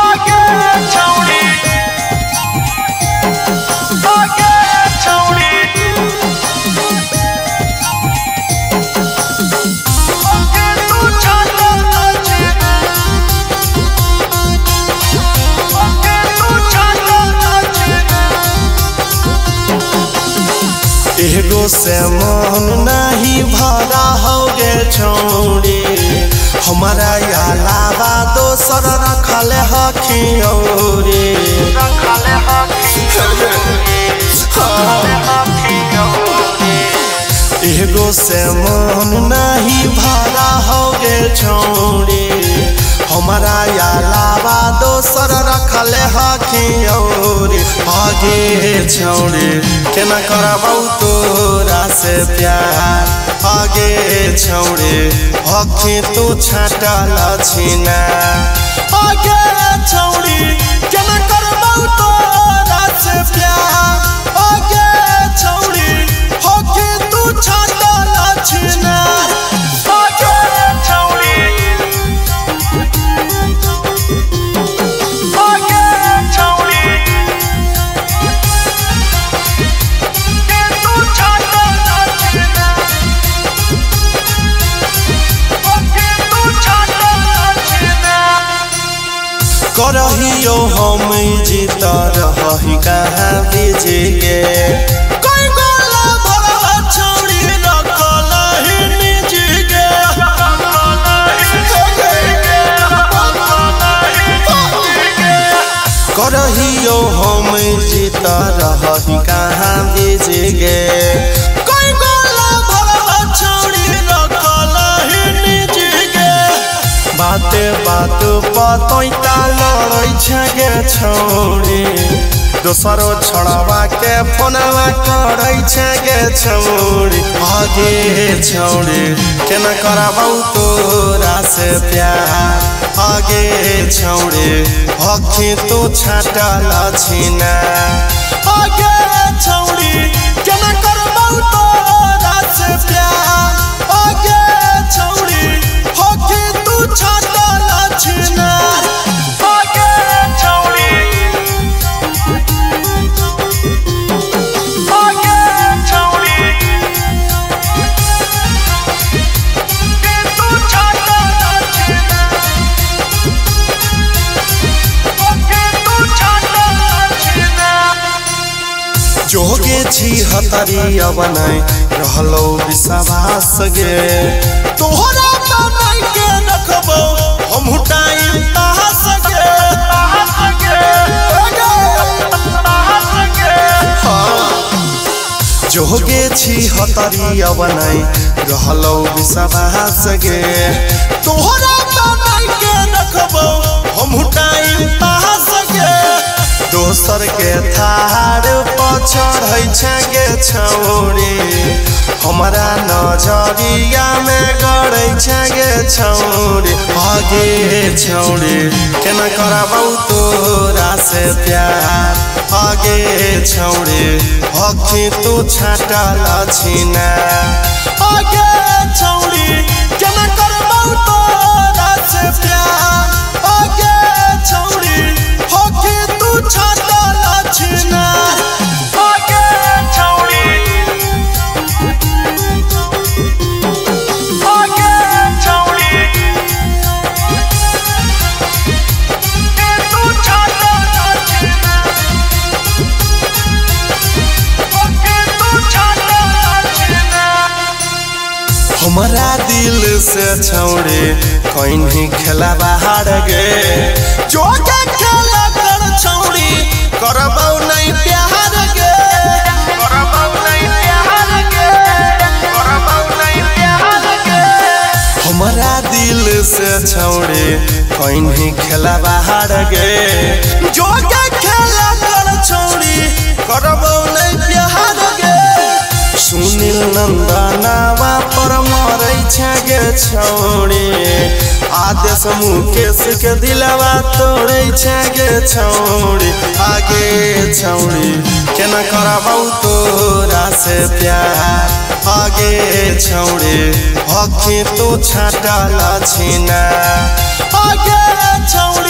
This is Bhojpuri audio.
आगे छौड़ी आगे छौड़ी आगे तू छाता नाचे आगे तू छाता नाचे एगो से मन नहीं भरा हो गे छौड़ी हमारा अलावा दोसर रखले हखियौरी एगो से मन नहीं भरा हो गे छौड़ी हमारा अलावा दोसर रखले हखियौरी आगे छौड़ी केना करबौ तोरा से प्यार आगे छौड़ी हखी तू छाटल छिना आगे छौड़ी केना करबौ तोरा से प्यार आगे छौड़ी हखी तू छाटल छिना आगे छौड़ी आगे छौड़ी के तू छाता नाचे आगे तू छाता नाचे करहियो हम जीत रही कहाँ बीजे गे कोई गोला भरा छौड़ी रखल ही निज गे करहियो हम जीत रही कहाँ बीजे गे कोई गोला भरा छौड़ी रखल ही निज गे बाते बात पतैता लड़ै छगे छौड़ी दोसरो छोड़वा के फोनवा करै छगे छौड़ी आगे छौड़ी केना करबौ तोरा से प्यार आगे छौड़ी हखी तू छाटल छिना आगे छौड़ी केना करबौ तोरा से प्यार आगे छौड़ी हखी तू छाटल छिना आगे छौड़ी आगे छौड़ी के तू छाता नाचे आगे तू छाता नाचे जोगे छी हतरी अबनाई रहलो विश्वास गे तोहरा बनाई के रखबो हम टाइम पास गे जोगे छी हतरी अबनाई रहलो विश्वास गे तोहरा बनाई के रखबो हम टाइम पास गे दोसर के थार पछड़ै छगे छौड़ी हमारा नजरिया में गड़ै छगे छौड़ी आगे छौड़ी केना करबौ तोरा से प्यार आगे छौड़ी हखी तू छाटल छिना आगे छौड़ी केना करबौ तोरा से प्यार आगे छौड़ी हखी तू छाटल छिना आगे छौड़ी आगे छौड़ी के तू छाता नाचे आगे तू छाता नाचे हमारा दिल से छौड़ी कहीं खेला बाहर गे जो के खेला कर छौड़ी करबौ नहीं प्यार गे करबौ नहीं प्यार गे करबौ नहीं प्यार गे हमारा दिल से छौड़ी कहीं खेला बाहर गे जो के खेला कर छौड़ी करबौ नहीं प्यार गे सुनील नंदनावा पर मरै छगे छौड़ी आदेश मुकेश के दिलवा तोड़ै छगे छौड़ी आगे छौड़ी केना करबौ तोरा से प्यार आगे छौड़ी हखी तू छाटल छिना आगे छौड़ी।